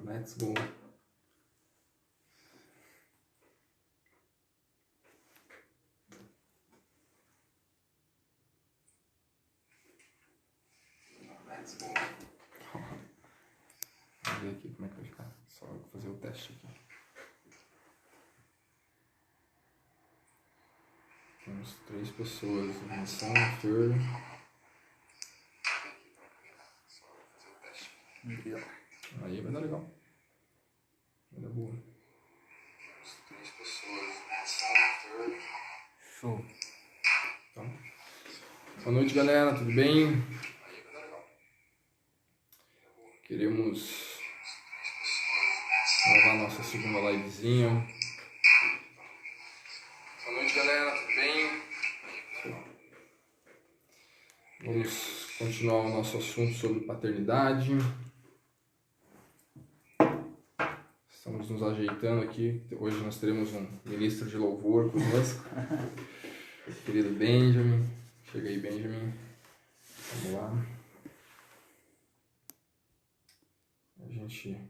Let's go. Let's go. Vamos ver aqui como é que vai ficar. Só eu vou fazer o teste aqui. Temos 3 pessoas. Missão, Fer. Aí vai dar legal. Vai dar boa. 3 pessoas. Show. Então, boa noite, galera. Tudo bem? Queremos gravar nossa segunda livezinha. Boa noite, galera. Tudo bem? Vamos continuar o nosso assunto sobre paternidade. Estamos nos ajeitando aqui. Hoje nós teremos um ministro de louvor conosco. Querido Benjamin. Chega aí, Benjamin. Vamos lá.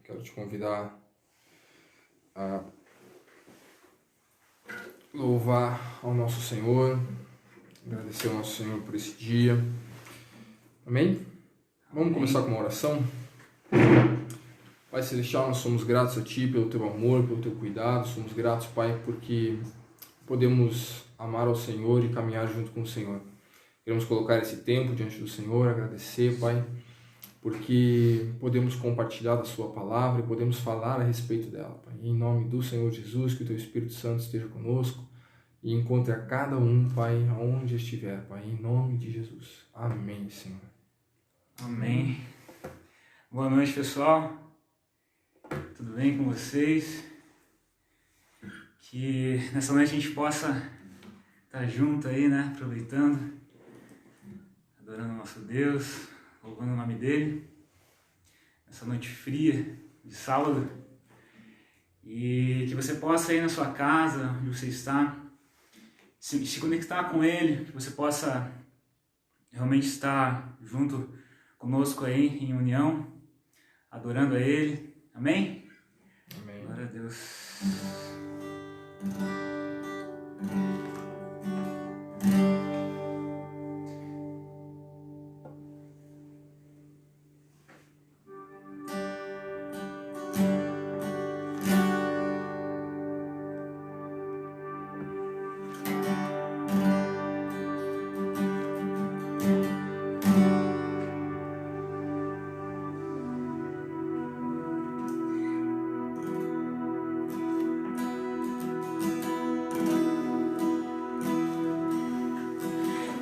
Quero te convidar a louvar ao nosso Senhor, agradecer ao nosso Senhor por esse dia. Amém? Vamos começar com uma oração? Pai Celestial, nós somos gratos a Ti pelo Teu amor, pelo Teu cuidado. Somos gratos, Pai, porque podemos amar ao Senhor e caminhar junto com o Senhor. Queremos colocar esse tempo diante do Senhor, agradecer, Pai, porque podemos compartilhar da Sua palavra e podemos falar a respeito dela, Pai. Em nome do Senhor Jesus, que o Teu Espírito Santo esteja conosco e encontre a cada um, Pai, aonde estiver, Pai, em nome de Jesus. Amém, Senhor. Amém. Boa noite, pessoal. Tudo bem com vocês? Que nessa noite a gente possa estar junto aí, né? Aproveitando, adorando o nosso Deus, louvando o nome dele. Nessa noite fria de sábado. E que você possa ir na sua casa, onde você está, se conectar com ele, que você possa realmente estar junto conosco aí em união, adorando a ele. Amém? Amém. Glória a Deus.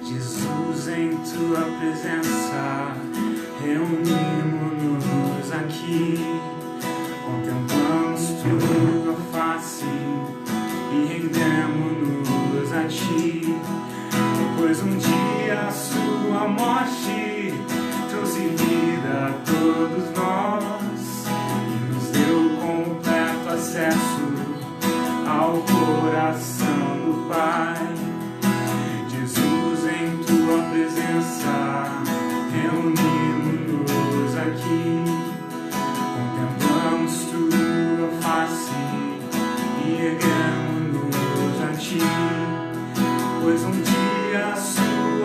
Jesus, em tua presença, reunimos-nos aqui, contemplamos tua face e rendemos-nos a ti, pois um dia a sua morte trouxe vida a todos nós e nos deu completo acesso ao coração do Pai. Em tua presença, reunimos-nos aqui, contemplamos tua face e erguemos-nos a ti, pois um dia a sua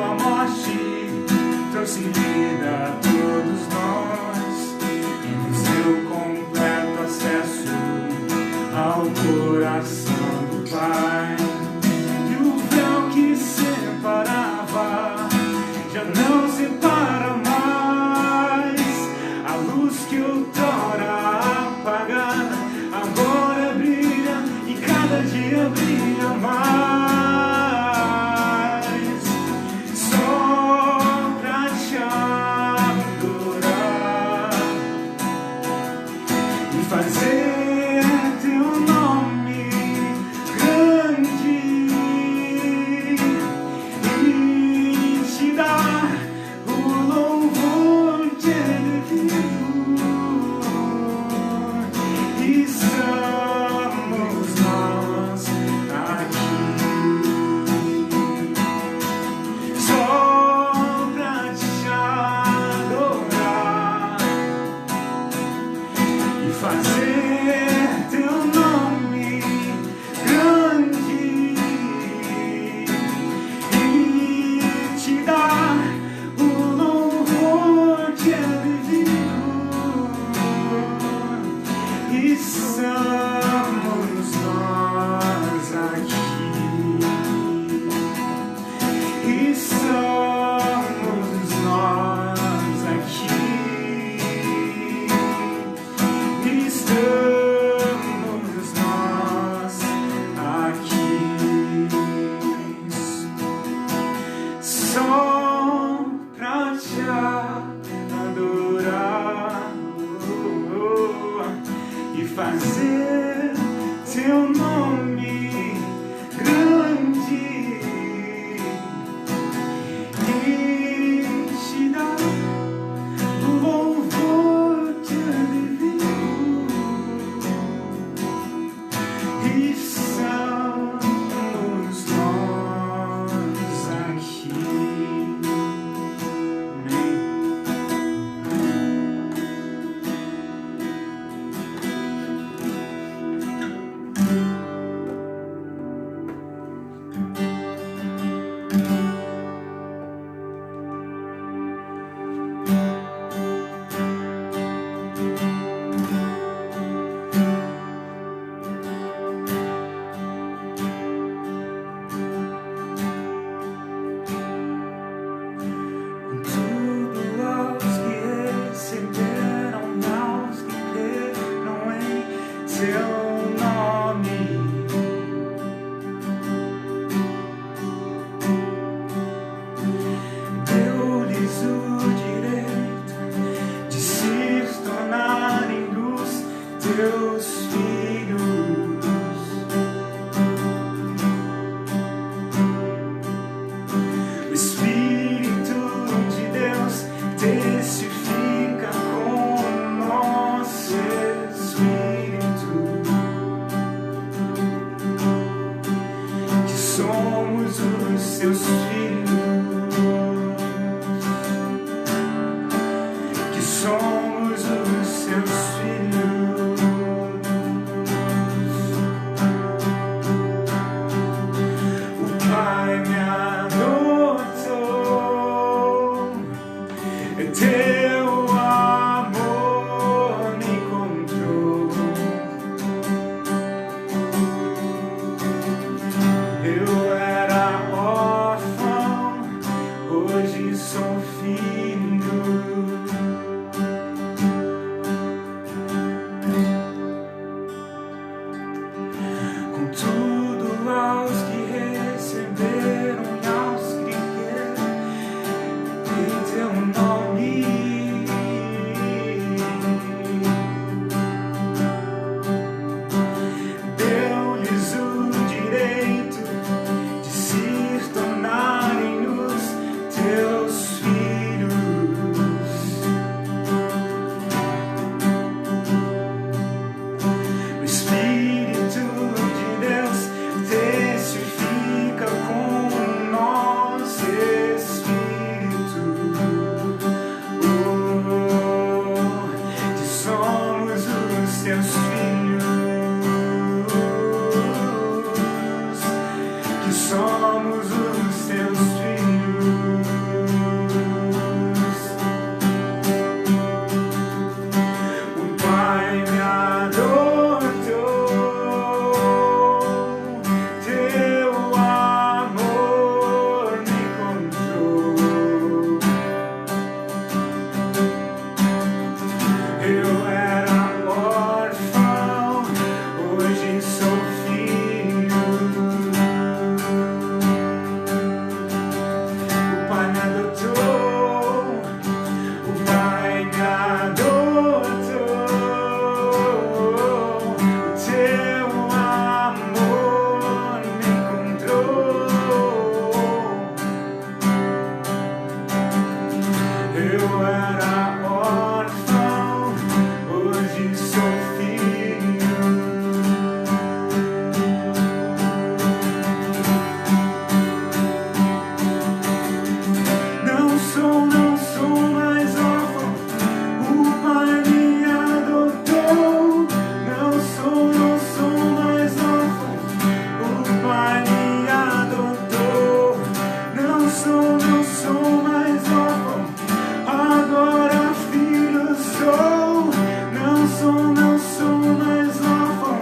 testifica com nosso Espírito que somos os seus filhos, que somos os seus filhos. O Pai me adotou, teu amor me encontrou. Eu era órfão, hoje sou filho. Contudo, aos que receberam e aos que creem em teu nome, deu-lhes o direito de se tornarem-nos teus filhos. O Espírito de Deus testifica com o nosso Espírito que somos os teus filhos, que somos os teus filhos. O Pai me adotou, teu amor me encontrou. Eu era órfão, hoje sou filho. O Pai me adotou, o Pai me adotou, teu amor me encontrou. Eu era órfão, hoje sou filho. Não sou mais órfão, o Pai me adotou. Não sou mais órfão, o Pai me adotou. Não sou mais órfão, agora filho sou. Não sou mais órfão,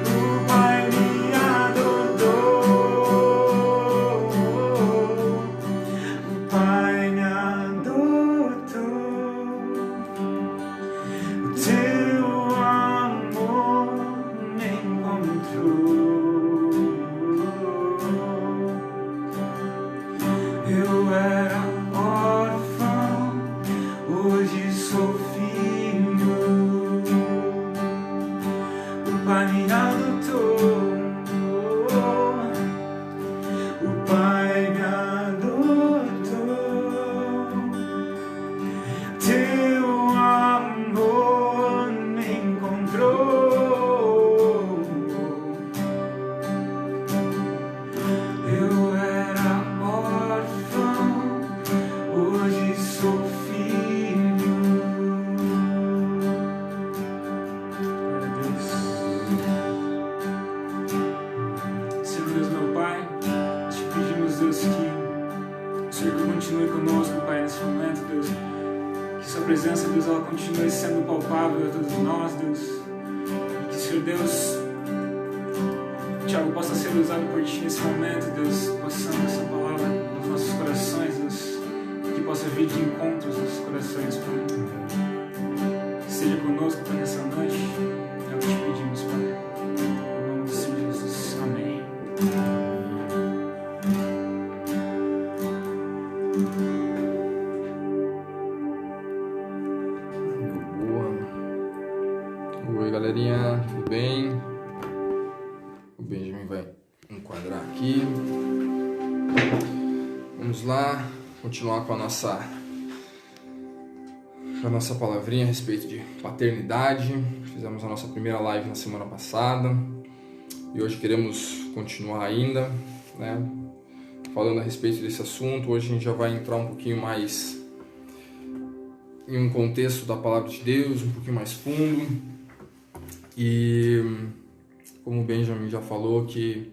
o Pai me adotou. O Pai me adotou, o teu amor me encontrou. Eu era órfão, hoje sou filho. O Pai me adotou, o Pai me adotou. Teu amor me encontrou. Eu era órfão, hoje sou filho. Glória a Deus. Senhor Deus, meu Pai, te pedimos, Deus, que o Senhor continue conosco, Pai, nesse momento, Deus. Que sua presença, Deus, ela continue sendo palpável a todos nós, Deus. E que, Senhor Deus, Tiago possa ser usado por Ti nesse momento, Deus, passando essa palavra nos nossos corações, Deus. Que possa vir de encontro aos nossos corações, Pai. Esteja conosco, Pai, nessa noite. É o que te pedimos, Pai. Em nome do Senhor Jesus. Amém. Boa. Oi, galerinha, tudo bem? O Benjamin vai enquadrar aqui. Vamos lá, continuar com a nossa a nossa palavrinha a respeito de paternidade. Fizemos a nossa primeira live na semana passada e hoje queremos continuar ainda, né, falando a respeito desse assunto. Hoje a gente já vai entrar um pouquinho mais em um contexto da palavra de Deus, um pouquinho mais fundo. E como o Benjamin já falou, que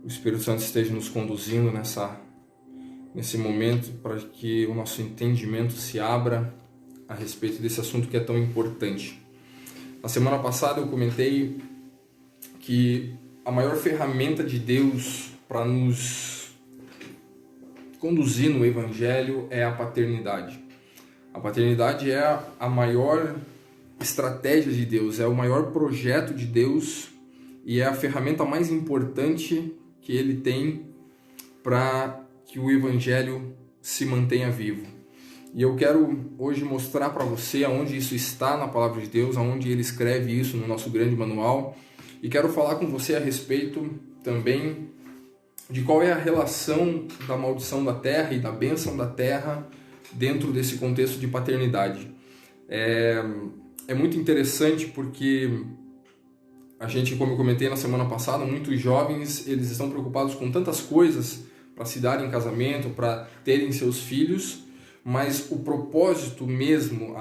o Espírito Santo esteja nos conduzindo nesse momento para que o nosso entendimento se abra a respeito desse assunto que é tão importante. Na semana passada eu comentei que a maior ferramenta de Deus para nos conduzir no Evangelho é a paternidade. A paternidade é a maior estratégia de Deus, é o maior projeto de Deus e é a ferramenta mais importante que Ele tem para que o Evangelho se mantenha vivo. E eu quero hoje mostrar para você aonde isso está na Palavra de Deus, aonde Ele escreve isso no nosso grande manual, e quero falar com você a respeito também de qual é a relação da maldição da terra e da bênção da terra dentro desse contexto de paternidade. É muito interessante porque a gente, como eu comentei na semana passada, muitos jovens eles estão preocupados com tantas coisas para se darem em casamento, para terem seus filhos, mas o propósito mesmo,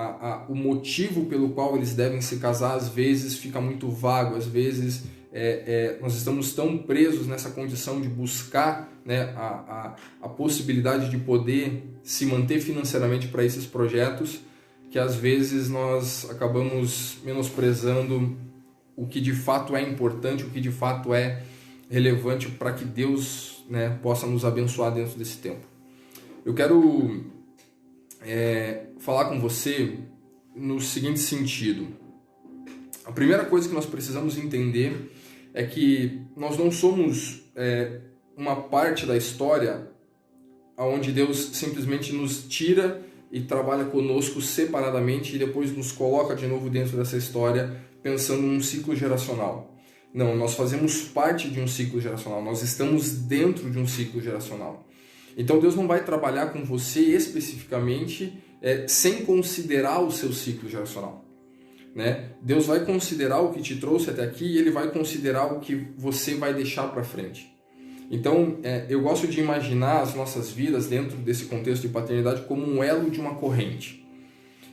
o motivo pelo qual eles devem se casar, às vezes fica muito vago, às vezes nós estamos tão presos nessa condição de buscar, né, a possibilidade de poder se manter financeiramente para esses projetos, que às vezes nós acabamos menosprezando o que de fato é importante, o que de fato é relevante para que Deus, né, possa nos abençoar dentro desse tempo. Eu quero falar com você no seguinte sentido. A primeira coisa que nós precisamos entender é que nós não somos uma parte da história onde Deus simplesmente nos tira e trabalha conosco separadamente e depois nos coloca de novo dentro dessa história pensando num ciclo geracional. Não, nós fazemos parte de um ciclo geracional, nós estamos dentro de um ciclo geracional. Então Deus não vai trabalhar com você especificamente sem considerar o seu ciclo geracional, né? Deus vai considerar o que te trouxe até aqui e Ele vai considerar o que você vai deixar para frente. Então, eu gosto de imaginar as nossas vidas dentro desse contexto de paternidade como um elo de uma corrente.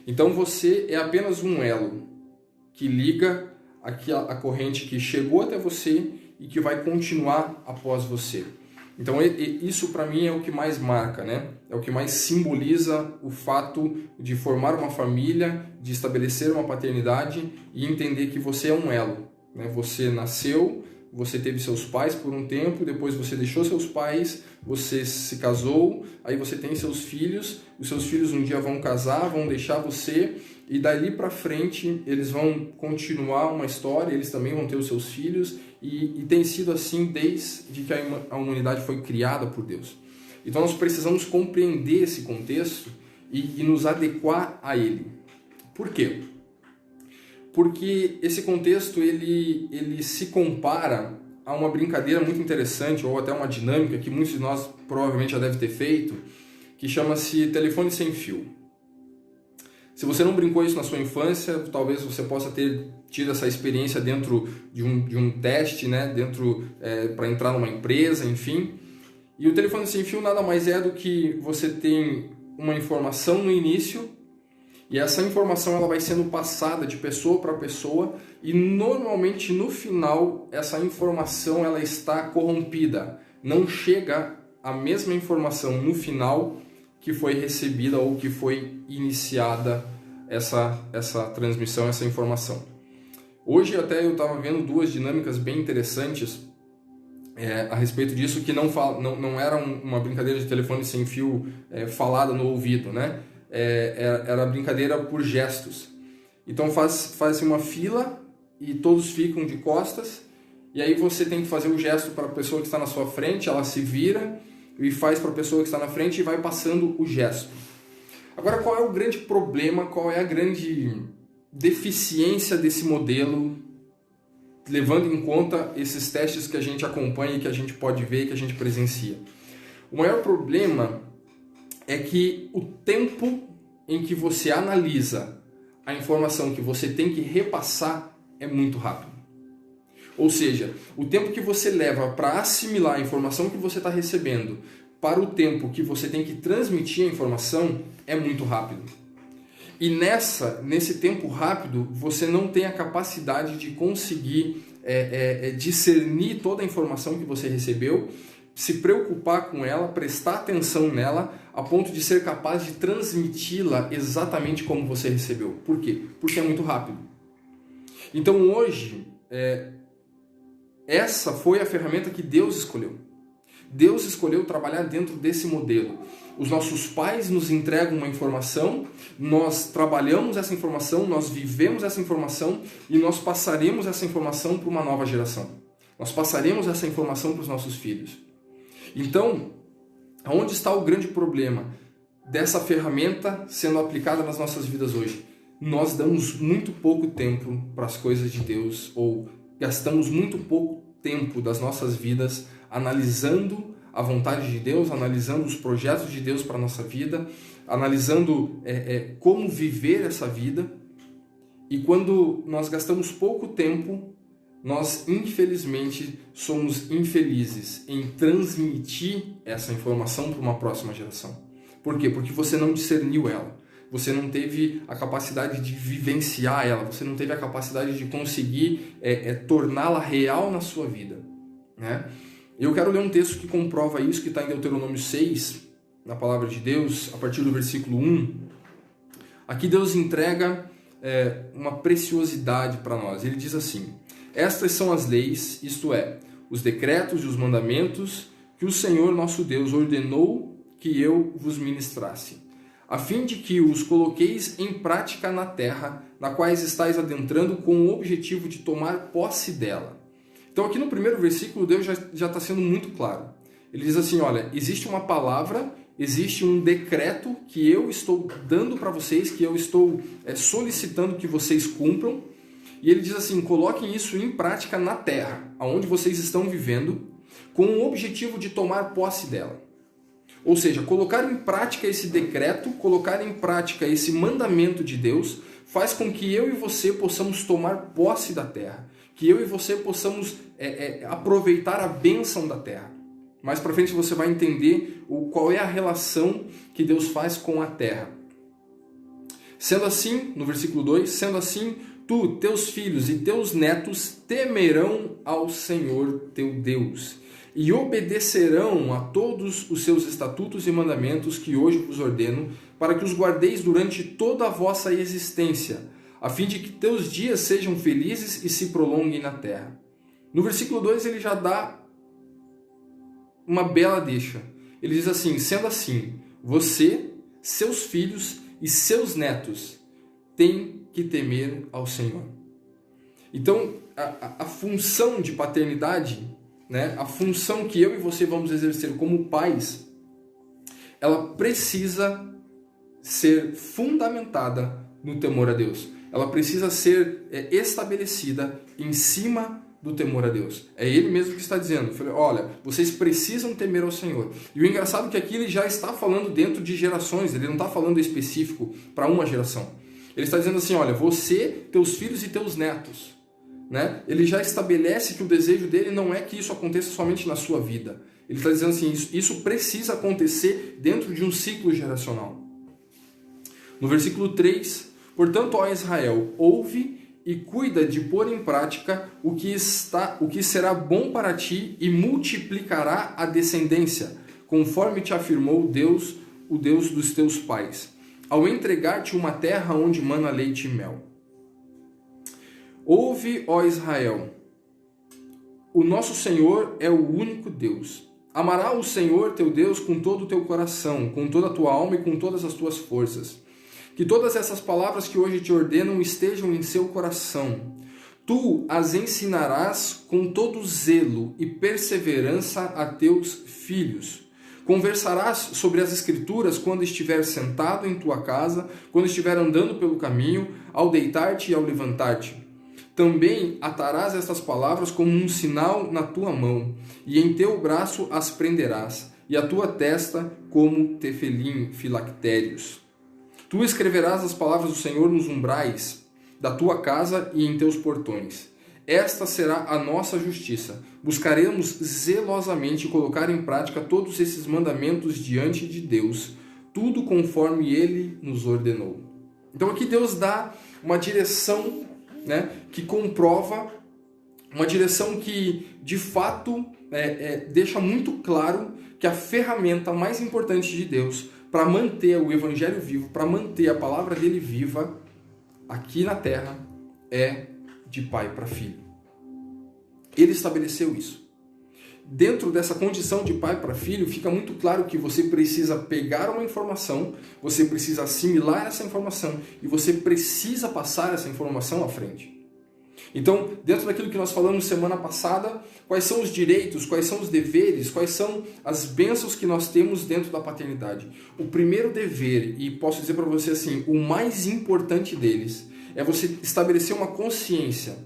Então, você é apenas um elo que liga a corrente que chegou até você e que vai continuar após você. Então, isso para mim é o que mais marca, né? É o que mais simboliza o fato de formar uma família, de estabelecer uma paternidade e entender que você é um elo, né? Você nasceu, você teve seus pais por um tempo, depois você deixou seus pais, você se casou, aí você tem seus filhos, os seus filhos um dia vão casar, vão deixar você, e dali para frente eles vão continuar uma história, eles também vão ter os seus filhos, e tem sido assim desde que a humanidade foi criada por Deus. Então nós precisamos compreender esse contexto e nos adequar a ele. Por quê? Porque esse contexto ele se compara a uma brincadeira muito interessante, ou até uma dinâmica que muitos de nós provavelmente já devem ter feito, que chama-se telefone sem fio. Se você não brincou isso na sua infância, talvez você possa ter tido essa experiência dentro de um teste, né? Para entrar numa empresa, enfim. E o telefone sem fio nada mais é do que você tem uma informação no início, e essa informação ela vai sendo passada de pessoa para pessoa e normalmente no final essa informação ela está corrompida. Não chega a mesma informação no final que foi recebida ou que foi iniciada essa transmissão, essa informação. Hoje até eu estava vendo duas dinâmicas bem interessantes a respeito disso, que não era uma brincadeira de telefone sem fio falada no ouvido, né? Era brincadeira por gestos. Então faz uma fila e todos ficam de costas, e aí você tem que fazer o gesto para a pessoa que está na sua frente, ela se vira e faz para a pessoa que está na frente e vai passando o gesto. Agora, qual é o grande problema, qual é a grande deficiência desse modelo, levando em conta esses testes que a gente acompanha, que a gente pode ver, que a gente presencia? O maior problema é que o tempo em que você analisa a informação que você tem que repassar é muito rápido. Ou seja, o tempo que você leva para assimilar a informação que você está recebendo para o tempo que você tem que transmitir a informação é muito rápido. E nesse tempo rápido, você não tem a capacidade de conseguir discernir toda a informação que você recebeu, se preocupar com ela, prestar atenção nela, a ponto de ser capaz de transmiti-la exatamente como você recebeu. Por quê? Porque é muito rápido. Então hoje, essa foi a ferramenta que Deus escolheu. Deus escolheu trabalhar dentro desse modelo. Os nossos pais nos entregam uma informação, nós trabalhamos essa informação, nós vivemos essa informação e nós passaremos essa informação para uma nova geração. Nós passaremos essa informação para os nossos filhos. Então, onde está o grande problema dessa ferramenta sendo aplicada nas nossas vidas hoje? Nós damos muito pouco tempo para as coisas de Deus, ou gastamos muito pouco tempo das nossas vidas analisando a vontade de Deus, analisando os projetos de Deus para a nossa vida, analisando como viver essa vida. E quando nós gastamos pouco tempo, nós infelizmente somos infelizes em transmitir essa informação para uma próxima geração. Por quê? Porque você não discerniu ela. Você não teve a capacidade de vivenciar ela, você não teve a capacidade de conseguir torná-la real na sua vida, né? Eu quero ler um texto que comprova isso, que está em Deuteronômio 6, na palavra de Deus, a partir do versículo 1. Aqui Deus entrega uma preciosidade para nós. Ele diz assim: estas são as leis, isto é, os decretos e os mandamentos que o Senhor nosso Deus ordenou que eu vos ministrasse, a fim de que os coloqueis em prática na terra, na quais estáis adentrando com o objetivo de tomar posse dela. Então aqui no primeiro versículo Deus já está sendo muito claro. Ele diz assim, olha, existe uma palavra, existe um decreto que eu estou dando para vocês, que eu estou solicitando que vocês cumpram, e ele diz assim, coloquem isso em prática na terra, onde vocês estão vivendo, com o objetivo de tomar posse dela. Ou seja, colocar em prática esse decreto, colocar em prática esse mandamento de Deus, faz com que eu e você possamos tomar posse da terra, que eu e você possamos aproveitar a bênção da terra. Mais para frente você vai entender qual é a relação que Deus faz com a terra. Sendo assim, no versículo 2, sendo assim, tu, teus filhos e teus netos temerão ao Senhor teu Deus e obedecerão a todos os seus estatutos e mandamentos que hoje vos ordeno, para que os guardeis durante toda a vossa existência, a fim de que teus dias sejam felizes e se prolonguem na terra. No versículo 2 ele já dá uma bela deixa. Ele diz assim, sendo assim, você, seus filhos e seus netos têm que temer ao Senhor. Então, a função de paternidade, né, a função que eu e você vamos exercer como pais, ela precisa ser fundamentada no temor a Deus. Ela precisa ser estabelecida em cima do temor a Deus. É Ele mesmo que está dizendo, olha, vocês precisam temer ao Senhor. E o engraçado é que aqui ele já está falando dentro de gerações, ele não está falando específico para uma geração. Ele está dizendo assim, olha, você, teus filhos e teus netos. Né? Ele já estabelece que o desejo dele não é que isso aconteça somente na sua vida. Ele está dizendo assim, isso precisa acontecer dentro de um ciclo geracional. No versículo 3, portanto, ó Israel, ouve e cuida de pôr em prática o que será bom para ti e multiplicará a descendência, conforme te afirmou Deus, o Deus dos teus pais, ao entregar-te uma terra onde mana leite e mel. Ouve, ó Israel, o nosso Senhor é o único Deus. Amará o Senhor teu Deus com todo o teu coração, com toda a tua alma e com todas as tuas forças. Que todas essas palavras que hoje te ordenam estejam em seu coração. Tu as ensinarás com todo zelo e perseverança a teus filhos. Conversarás sobre as Escrituras quando estiver sentado em tua casa, quando estiver andando pelo caminho, ao deitar-te e ao levantar-te. Também atarás estas palavras como um sinal na tua mão, e em teu braço as prenderás, e a tua testa como tefelim filactérios. Tu escreverás as palavras do Senhor nos umbrais da tua casa e em teus portões. Esta será a nossa justiça. Buscaremos zelosamente colocar em prática todos esses mandamentos diante de Deus, tudo conforme Ele nos ordenou. Então aqui Deus dá uma direção, né, que comprova, uma direção que de fato deixa muito claro que a ferramenta mais importante de Deus para manter o Evangelho vivo, para manter a palavra dele viva aqui na terra, é de pai para filho. Ele estabeleceu isso. Dentro dessa condição de pai para filho, fica muito claro que você precisa pegar uma informação, você precisa assimilar essa informação e você precisa passar essa informação à frente. Então, dentro daquilo que nós falamos semana passada, quais são os direitos, quais são os deveres, quais são as bênçãos que nós temos dentro da paternidade? O primeiro dever, e posso dizer para você assim, o mais importante deles, é você estabelecer uma consciência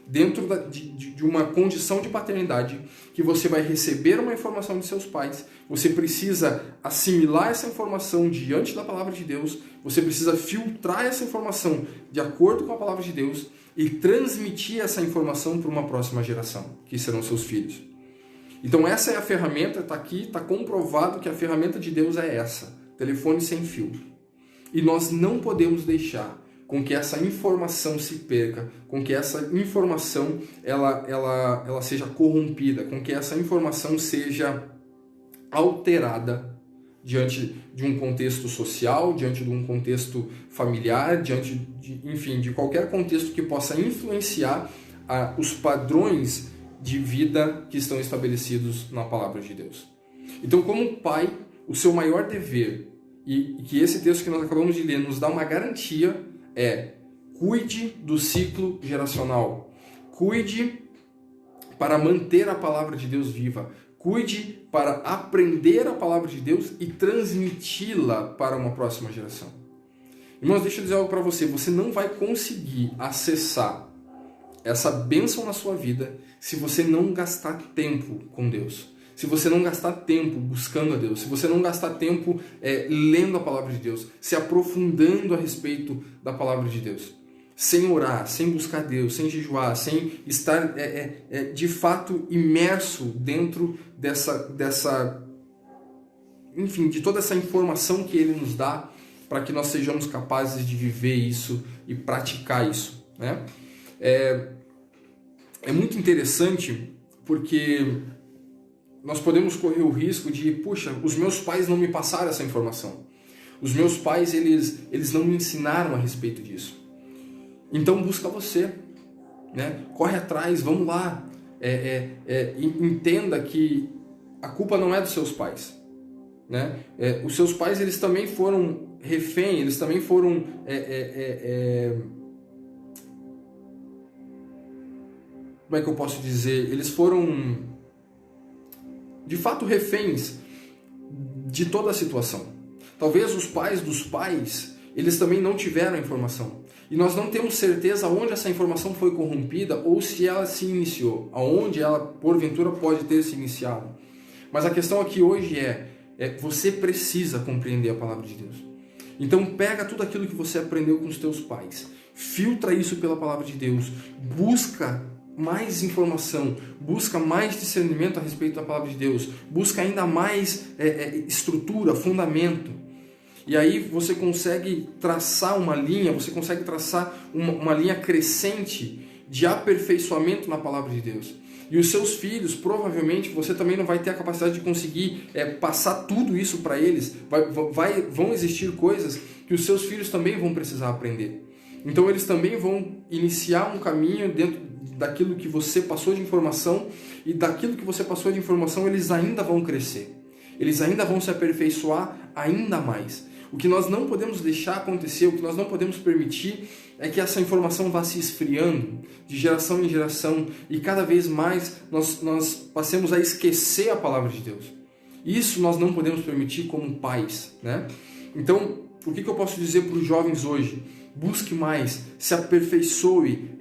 dentro de uma condição de paternidade, que você vai receber uma informação de seus pais, você precisa assimilar essa informação diante da palavra de Deus, você precisa filtrar essa informação de acordo com a palavra de Deus e transmitir essa informação para uma próxima geração, que serão seus filhos. Então essa é a ferramenta, está aqui, está comprovado que a ferramenta de Deus é essa, telefone sem fio. E nós não podemos deixar com que essa informação se perca, com que essa informação ela seja corrompida, com que essa informação seja alterada diante de um contexto social, diante de um contexto familiar, diante de qualquer contexto que possa influenciar os padrões de vida que estão estabelecidos na palavra de Deus. Então, como pai, o seu maior dever, e que esse texto que nós acabamos de ler nos dá uma garantia, cuide do ciclo geracional, cuide para manter a palavra de Deus viva, cuide para aprender a palavra de Deus e transmiti-la para uma próxima geração. Irmãos, deixa eu dizer algo para você, você não vai conseguir acessar essa bênção na sua vida se você não gastar tempo com Deus. Se você não gastar tempo buscando a Deus, se você não gastar tempo lendo a palavra de Deus, se aprofundando a respeito da palavra de Deus, sem orar, sem buscar Deus, sem jejuar, sem estar de fato imerso dentro de toda essa informação que Ele nos dá, para que nós sejamos capazes de viver isso e praticar isso, né? É muito interessante porque nós podemos correr o risco de, puxa, os meus pais não me passaram essa informação. Os meus pais, eles não me ensinaram a respeito disso. Então busca você, né? Corre atrás, vamos lá. Entenda que a culpa não é dos seus pais, né? Os seus pais, eles também foram refém, eles também foram como é que eu posso dizer? Eles foram de fato reféns de toda a situação. Talvez os pais dos pais, eles também não tiveram a informação. E nós não temos certeza onde essa informação foi corrompida ou se ela se iniciou, aonde ela porventura pode ter se iniciado. Mas a questão aqui hoje você precisa compreender a palavra de Deus. Então pega tudo aquilo que você aprendeu com os teus pais, filtra isso pela palavra de Deus, busca mais informação, busca mais discernimento a respeito da palavra de Deus, busca ainda mais estrutura, fundamento. E aí você consegue traçar uma linha, você consegue traçar uma linha crescente de aperfeiçoamento na palavra de Deus. E os seus filhos, provavelmente, você também não vai ter a capacidade de conseguir passar tudo isso para eles. Vão existir coisas que os seus filhos também vão precisar aprender. Então eles também vão iniciar um caminho dentro daquilo que você passou de informação, e daquilo que você passou de informação eles ainda vão crescer. Eles ainda vão se aperfeiçoar ainda mais. O que nós não podemos deixar acontecer, o que nós não podemos permitir é que essa informação vá se esfriando de geração em geração e cada vez mais nós passemos a esquecer a palavra de Deus. Isso nós não podemos permitir como pais, né? Então, o que eu posso dizer para os jovens hoje? Busque mais, se aperfeiçoe,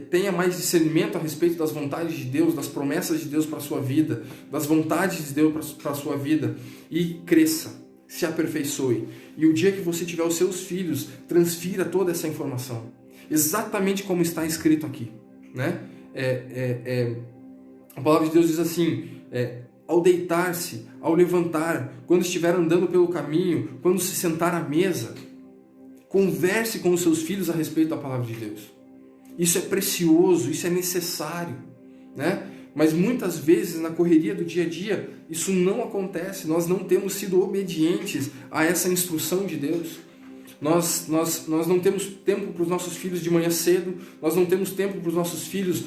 tenha mais discernimento a respeito das vontades de Deus, das promessas de Deus para a sua vida, das vontades de Deus para a sua vida, e cresça. se aperfeiçoe. E o dia que você tiver os seus filhos, transfira toda essa informação. Exatamente como está escrito aqui, né? A palavra de Deus diz assim, ao deitar-se, ao levantar, quando estiver andando pelo caminho, quando se sentar à mesa, converse com os seus filhos a respeito da palavra de Deus. Isso é precioso, isso é necessário, né? Mas muitas vezes na correria do dia a dia isso não acontece, nós não temos sido obedientes a essa instrução de Deus. Nós não temos tempo para os nossos filhos de manhã cedo, nós não temos tempo para os nossos filhos,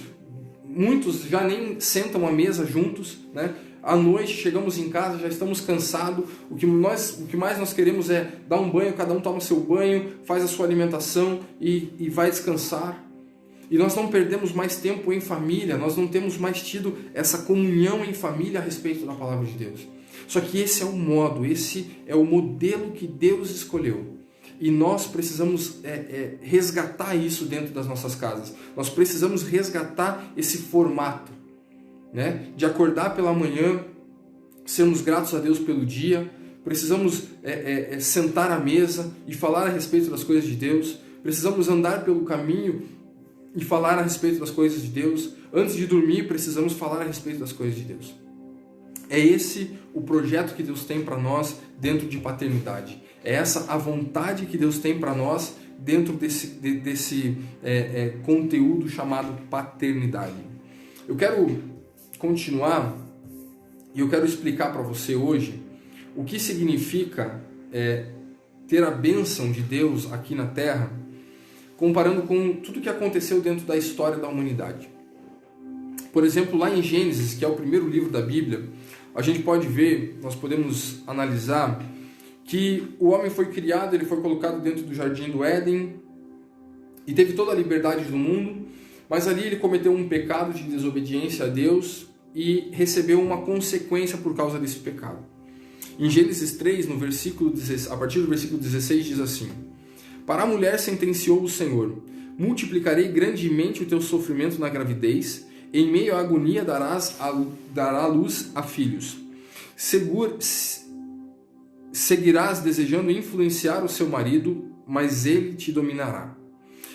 muitos já nem sentam à mesa juntos, né? À noite chegamos em casa, já estamos cansados, o que mais nós queremos é dar um banho, cada um toma seu banho, faz a sua alimentação e vai descansar. E nós não perdemos mais tempo em família, nós não temos mais tido essa comunhão em família a respeito da palavra de Deus. Só que esse é o modo, esse é o modelo que Deus escolheu. E nós precisamos resgatar isso dentro das nossas casas. Nós precisamos resgatar esse formato, né? De acordar pela manhã, sermos gratos a Deus pelo dia. Precisamos sentar à mesa e falar a respeito das coisas de Deus. Precisamos andar pelo caminho e falar a respeito das coisas de Deus. Antes de dormir, precisamos falar a respeito das coisas de Deus. É esse o projeto que Deus tem para nós dentro de paternidade. É essa a vontade que Deus tem para nós dentro desse conteúdo chamado paternidade. Eu quero continuar e eu quero explicar para você hoje o que significa ter a bênção de Deus aqui na Terra, comparando com tudo que aconteceu dentro da história da humanidade. Por exemplo, lá em Gênesis, que é o primeiro livro da Bíblia, a gente pode ver, nós podemos analisar que o homem foi criado, ele foi colocado dentro do jardim do Éden e teve toda a liberdade do mundo, mas ali ele cometeu um pecado de desobediência a Deus e recebeu uma consequência por causa desse pecado. Em Gênesis 3, a partir do versículo 16, diz assim: Para a mulher sentenciou o Senhor: multiplicarei grandemente o teu sofrimento na gravidez, em meio à agonia dará luz a filhos. Seguirás desejando influenciar o seu marido, mas ele te dominará.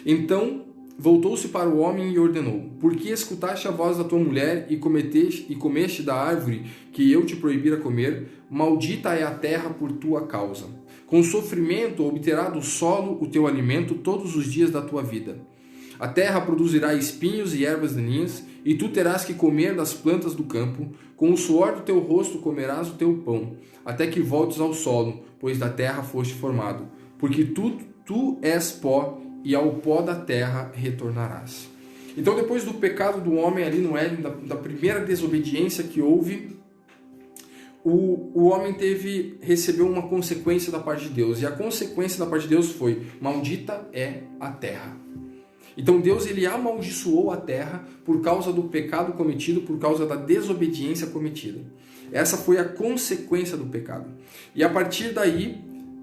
Então voltou-se para o homem e ordenou: Por que escutaste a voz da tua mulher e comeste da árvore que eu te proibira comer? Maldita é a terra por tua causa. Com sofrimento obterá do solo o teu alimento todos os dias da tua vida. A terra produzirá espinhos e ervas daninhas, e tu terás que comer das plantas do campo. Com o suor do teu rosto comerás o teu pão, até que voltes ao solo, pois da terra foste formado. Porque tu és pó, e ao pó da terra retornarás. Então, depois do pecado do homem ali no Éden, da primeira desobediência que houve, o homem recebeu uma consequência da parte de Deus. E a consequência da parte de Deus foi: maldita é a terra. Então Deus ele amaldiçoou a terra por causa do pecado cometido, por causa da desobediência cometida. Essa foi a consequência do pecado. E a partir daí,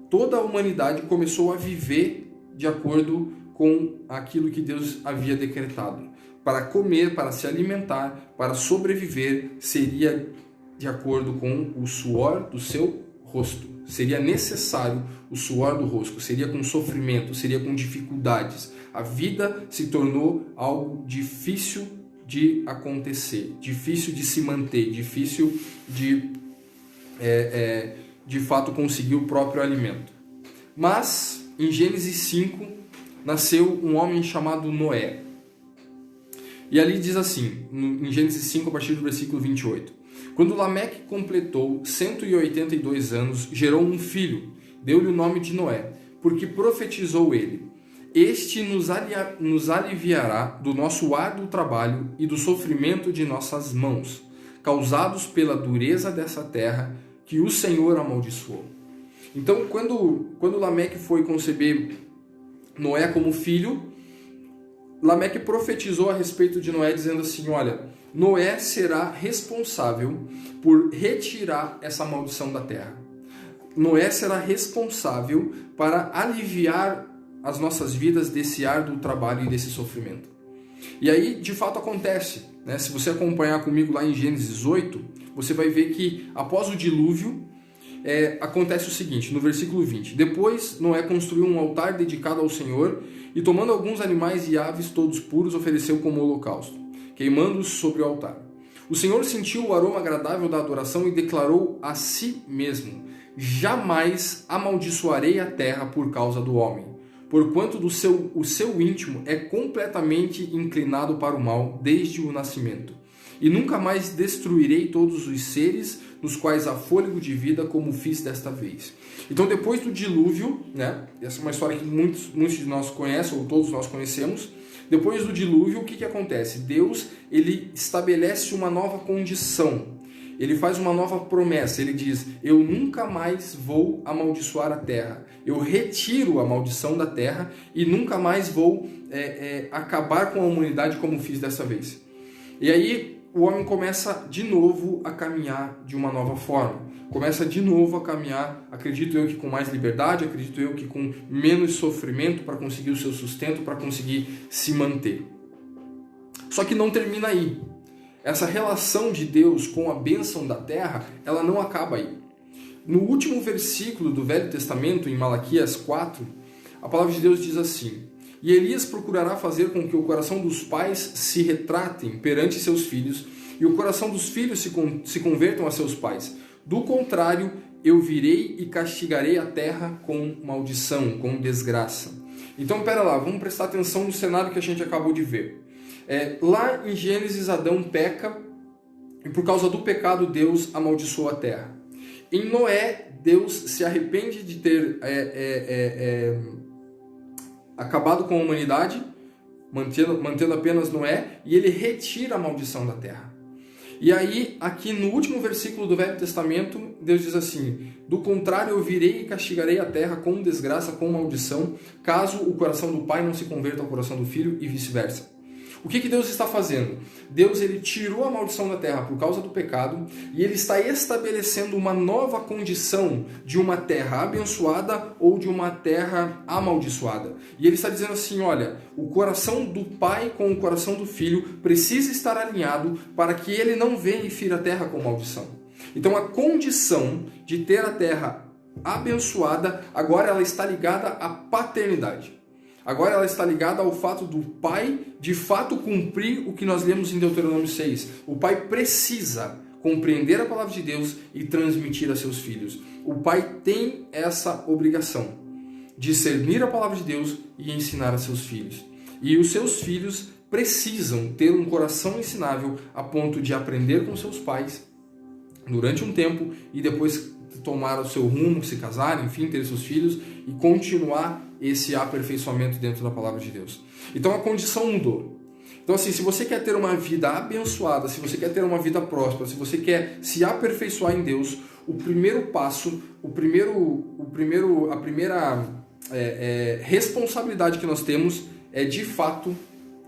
toda a humanidade começou a viver de acordo com aquilo que Deus havia decretado. Para comer, para se alimentar, para sobreviver, seria de acordo com o suor do seu rosto. Seria necessário o suor do rosto, seria com sofrimento, seria com dificuldades. A vida se tornou algo difícil de acontecer, difícil de se manter, difícil de fato conseguir o próprio alimento. Mas, em Gênesis 5, nasceu um homem chamado Noé. E ali diz assim, em Gênesis 5, a partir do versículo 28. Quando Lameque completou 182 anos, gerou um filho, deu-lhe o nome de Noé, porque profetizou ele: Este nos aliviará do nosso árduo trabalho e do sofrimento de nossas mãos, causados pela dureza dessa terra que o Senhor amaldiçoou. Então, quando Lameque foi conceber Noé como filho, Lameque profetizou a respeito de Noé, dizendo assim: olha, Noé será responsável por retirar essa maldição da terra. Noé será responsável para aliviar as nossas vidas desse árduo trabalho e desse sofrimento. E aí, de fato, acontece, né? Se você acompanhar comigo lá em Gênesis 8, você vai ver que após o dilúvio, acontece o seguinte, no versículo 20. Depois Noé construiu um altar dedicado ao Senhor e, tomando alguns animais e aves todos puros, ofereceu como holocausto, queimando-os sobre o altar. O Senhor sentiu o aroma agradável da adoração e declarou a si mesmo: jamais amaldiçoarei a terra por causa do homem, porquanto o seu íntimo é completamente inclinado para o mal desde o nascimento. E nunca mais destruirei todos os seres nos quais há fôlego de vida, como fiz desta vez. Então, depois do dilúvio, né? Essa é uma história que muitos de nós conhecem, ou todos nós conhecemos. Depois do dilúvio, o que acontece? Deus, ele estabelece uma nova condição. Ele faz uma nova promessa. Ele diz: eu nunca mais vou amaldiçoar a terra. Eu retiro a maldição da terra e nunca mais vou acabar com a humanidade como fiz dessa vez. E aí o homem começa de novo a caminhar de uma nova forma. Começa de novo a caminhar, acredito eu que com mais liberdade, acredito eu que com menos sofrimento para conseguir o seu sustento, para conseguir se manter. Só que não termina aí. Essa relação de Deus com a bênção da terra, ela não acaba aí. No último versículo do Velho Testamento, em Malaquias 4, a palavra de Deus diz assim: e Elias procurará fazer com que o coração dos pais se retratem perante seus filhos e o coração dos filhos se convertam a seus pais. Do contrário, eu virei e castigarei a terra com maldição, com desgraça. Então, pera lá, vamos prestar atenção no cenário que a gente acabou de ver. Lá em Gênesis, Adão peca e por causa do pecado Deus amaldiçoa a terra. Em Noé, Deus se arrepende de ter acabado com a humanidade, mantendo apenas Noé, e ele retira a maldição da terra. E aí, aqui no último versículo do Velho Testamento, Deus diz assim: do contrário, eu virei e castigarei a terra com desgraça, com maldição, caso o coração do pai não se converta ao coração do filho e vice-versa. O que Deus está fazendo? Deus, ele tirou a maldição da terra por causa do pecado e ele está estabelecendo uma nova condição de uma terra abençoada ou de uma terra amaldiçoada. E ele está dizendo assim: olha, o coração do pai com o coração do filho precisa estar alinhado para que ele não venha e fira a terra com maldição. Então a condição de ter a terra abençoada, agora ela está ligada à paternidade. Agora ela está ligada ao fato do pai, de fato, cumprir o que nós lemos em Deuteronômio 6. O pai precisa compreender a palavra de Deus e transmitir a seus filhos. O pai tem essa obrigação, discernir a palavra de Deus e ensinar a seus filhos. E os seus filhos precisam ter um coração ensinável a ponto de aprender com seus pais durante um tempo e depois tomar o seu rumo, se casar, enfim, ter seus filhos e continuar esse aperfeiçoamento dentro da palavra de Deus. Então a condição mudou. Então assim, se você quer ter uma vida abençoada, se você quer ter uma vida próspera, se você quer se aperfeiçoar em Deus, o primeiro passo, a primeira responsabilidade que nós temos é de fato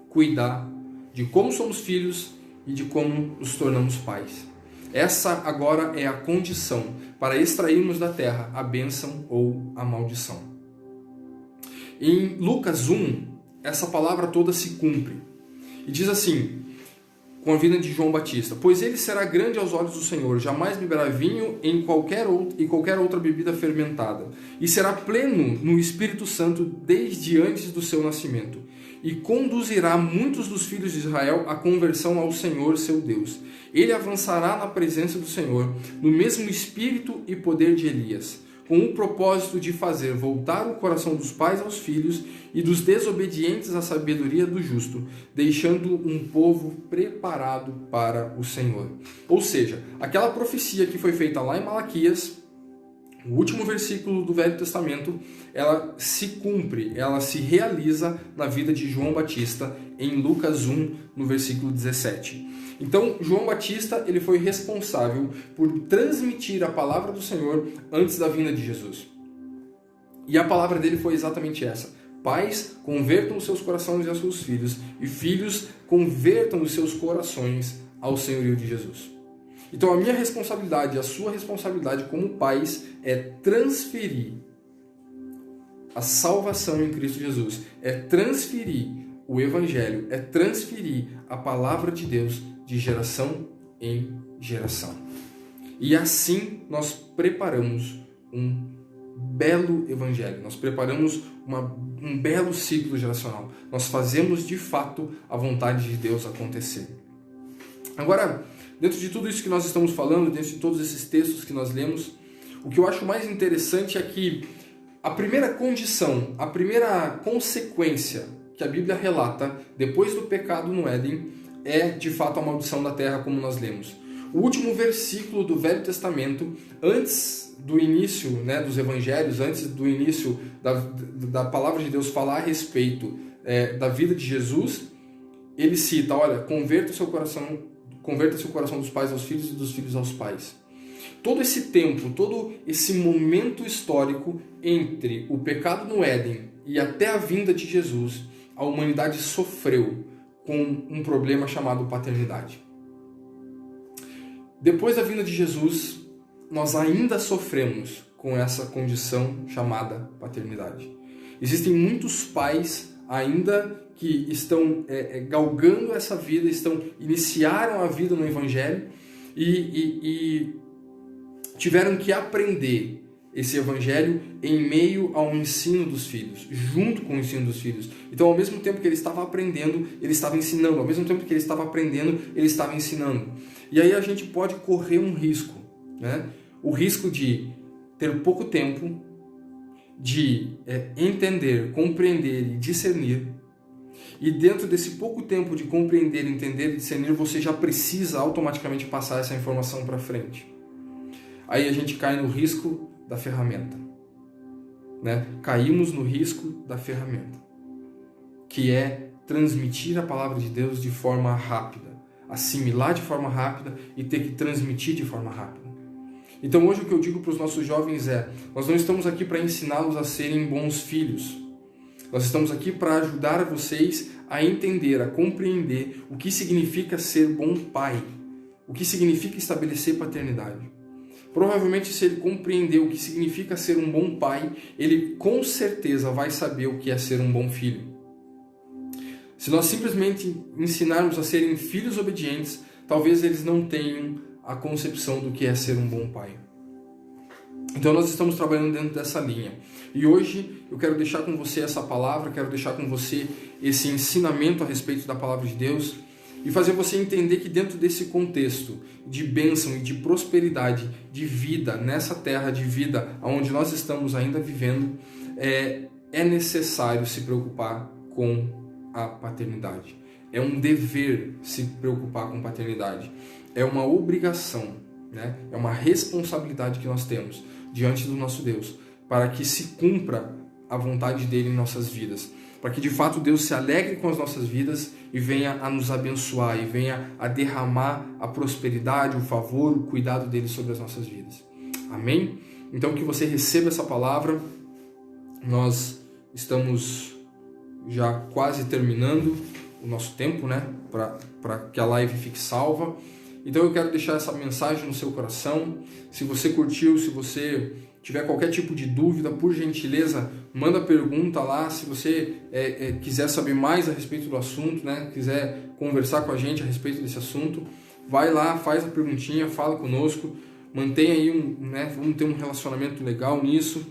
cuidar de como somos filhos e de como nos tornamos pais. Essa agora é a condição para extrairmos da terra a bênção ou a maldição. Em Lucas 1, essa palavra toda se cumpre. E diz assim, com a vinda de João Batista: pois ele será grande aos olhos do Senhor, jamais beberá vinho em qualquer outra bebida fermentada, e será pleno no Espírito Santo desde antes do seu nascimento, e conduzirá muitos dos filhos de Israel à conversão ao Senhor seu Deus. Ele avançará na presença do Senhor, no mesmo espírito e poder de Elias, com o propósito de fazer voltar o coração dos pais aos filhos e dos desobedientes à sabedoria do justo, deixando um povo preparado para o Senhor. Ou seja, aquela profecia que foi feita lá em Malaquias, o último versículo do Velho Testamento, ela se cumpre, ela se realiza na vida de João Batista em Lucas 1, no versículo 17. Então, João Batista, ele foi responsável por transmitir a palavra do Senhor antes da vinda de Jesus. E a palavra dele foi exatamente essa: pais, convertam os seus corações aos seus filhos, e filhos, convertam os seus corações ao senhorio de Jesus. Então, a minha responsabilidade, a sua responsabilidade como pais é transferir a salvação em Cristo Jesus, é transferir o Evangelho, é transferir a palavra de Deus de geração em geração. E assim nós preparamos um belo evangelho, nós preparamos um belo ciclo geracional. Nós fazemos de fato a vontade de Deus acontecer. Agora, dentro de tudo isso que nós estamos falando, dentro de todos esses textos que nós lemos, o que eu acho mais interessante é que a primeira condição, a primeira consequência que a Bíblia relata depois do pecado no Éden é de fato a maldição da terra, como nós lemos. O último versículo do Velho Testamento, antes do início, né, dos evangelhos, antes do início da palavra de Deus falar a respeito da vida de Jesus, ele cita, olha, converta-se o coração dos pais aos filhos e dos filhos aos pais. Todo esse tempo, todo esse momento histórico entre o pecado no Éden e até a vinda de Jesus, a humanidade sofreu com um problema chamado paternidade. Depois da vinda de Jesus, nós ainda sofremos com essa condição chamada paternidade. Existem muitos pais ainda que estão galgando essa vida, iniciaram a vida no Evangelho e tiveram que aprender esse Evangelho em meio ao ensino dos filhos, junto com o ensino dos filhos. Então, ao mesmo tempo que ele estava aprendendo, ele estava ensinando. Ao mesmo tempo que ele estava aprendendo, ele estava ensinando. E aí a gente pode correr um risco, né? O risco de ter pouco tempo, de entender, compreender e discernir. E dentro desse pouco tempo de compreender, entender e discernir, você já precisa automaticamente passar essa informação para frente. Aí a gente cai no risco da ferramenta, né? Caímos no risco da ferramenta, que é transmitir a palavra de Deus de forma rápida, assimilar de forma rápida e ter que transmitir de forma rápida. Então hoje o que eu digo para os nossos jovens é, nós não estamos aqui para ensiná-los a serem bons filhos. Nós estamos aqui para ajudar vocês a entender, a compreender o que significa ser bom pai, o que significa estabelecer paternidade. Provavelmente, se ele compreender o que significa ser um bom pai, ele com certeza vai saber o que é ser um bom filho. Se nós simplesmente ensinarmos a serem filhos obedientes, talvez eles não tenham a concepção do que é ser um bom pai. Então nós estamos trabalhando dentro dessa linha. E hoje eu quero deixar com você essa palavra, quero deixar com você esse ensinamento a respeito da palavra de Deus e fazer você entender que dentro desse contexto de bênção e de prosperidade, de vida nessa terra, de vida onde nós estamos ainda vivendo, é necessário se preocupar com a paternidade. É um dever se preocupar com paternidade. É uma obrigação, né? É uma responsabilidade que nós temos diante do nosso Deus, para que se cumpra a vontade dele em nossas vidas, para que de fato Deus se alegre com as nossas vidas e venha a nos abençoar e venha a derramar a prosperidade, o favor, o cuidado dele sobre as nossas vidas. Amém? Então que você receba essa palavra. Nós estamos já quase terminando o nosso tempo, né? Para que a live fique salva. Então eu quero deixar essa mensagem no seu coração. Se você curtiu, se você tiver qualquer tipo de dúvida, por gentileza, manda pergunta lá. Se você quiser saber mais a respeito do assunto, né? Quiser conversar com a gente a respeito desse assunto, vai lá, faz a perguntinha, fala conosco, mantenha aí vamos ter um relacionamento legal nisso,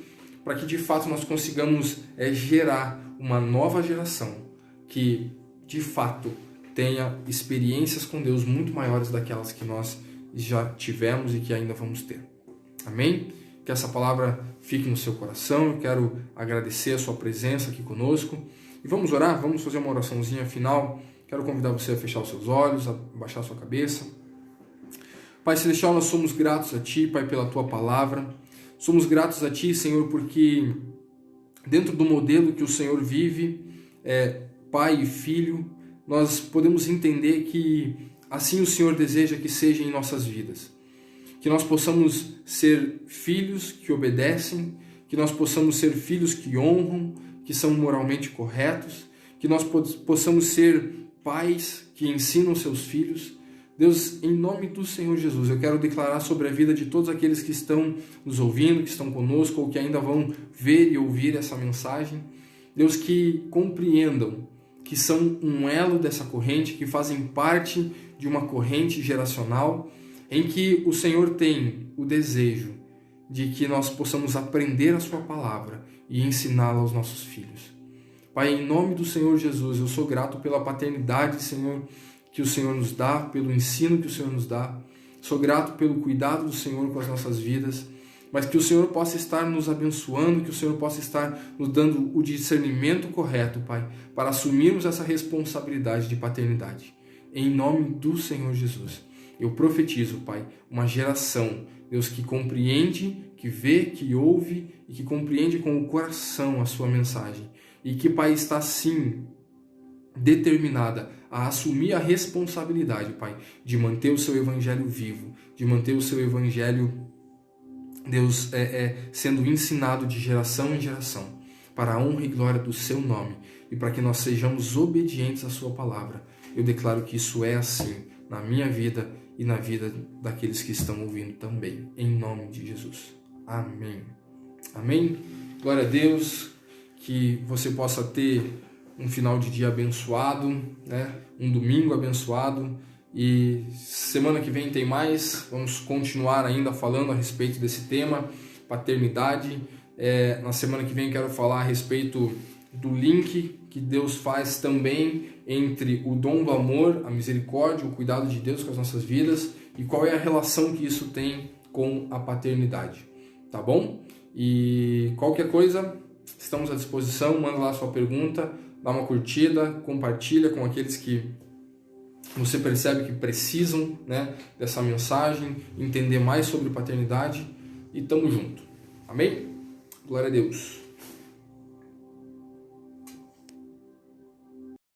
para que de fato nós consigamos gerar uma nova geração que de fato tenha experiências com Deus muito maiores daquelas que nós já tivemos e que ainda vamos ter. Amém? Que essa palavra fique no seu coração. Eu quero agradecer a sua presença aqui conosco. E vamos orar, vamos fazer uma oraçãozinha final. Quero convidar você a fechar os seus olhos, a baixar a sua cabeça. Pai Celestial, nós somos gratos a Ti, Pai, pela Tua palavra. Somos gratos a Ti, Senhor, porque dentro do modelo que o Senhor vive, pai e filho, nós podemos entender que assim o Senhor deseja que seja em nossas vidas. Que nós possamos ser filhos que obedecem, que nós possamos ser filhos que honram, que são moralmente corretos, que nós possamos ser pais que ensinam seus filhos. Deus, em nome do Senhor Jesus, eu quero declarar sobre a vida de todos aqueles que estão nos ouvindo, que estão conosco ou que ainda vão ver e ouvir essa mensagem. Deus, que compreendam que são um elo dessa corrente, que fazem parte de uma corrente geracional, em que o Senhor tem o desejo de que nós possamos aprender a sua palavra e ensiná-la aos nossos filhos. Pai, em nome do Senhor Jesus, eu sou grato pela paternidade, Senhor, que o Senhor nos dá, pelo ensino que o Senhor nos dá. Sou grato pelo cuidado do Senhor com as nossas vidas, mas que o Senhor possa estar nos abençoando, que o Senhor possa estar nos dando o discernimento correto, Pai, para assumirmos essa responsabilidade de paternidade. Em nome do Senhor Jesus, eu profetizo, Pai, uma geração, Deus, que compreende, que vê, que ouve e que compreende com o coração a sua mensagem. E que, Pai, está sim determinada a assumir a responsabilidade, Pai, de manter o seu evangelho vivo, de manter o seu evangelho, Deus, sendo ensinado de geração em geração, para a honra e glória do seu nome e para que nós sejamos obedientes à sua palavra. Eu declaro que isso é assim na minha vida e na vida daqueles que estão ouvindo também, em nome de Jesus. Amém. Amém. Glória a Deus, que você possa ter um final de dia abençoado, né? Um domingo abençoado, e semana que vem tem mais. Vamos continuar ainda falando a respeito desse tema, paternidade. Na semana que vem quero falar a respeito do link que Deus faz também entre o dom do amor, a misericórdia, o cuidado de Deus com as nossas vidas e qual é a relação que isso tem com a paternidade, tá bom? E qualquer coisa, estamos à disposição, manda lá a sua pergunta, dá uma curtida, compartilha com aqueles que você percebe que precisam, né, dessa mensagem, entender mais sobre paternidade, e tamo junto. Amém? Glória a Deus.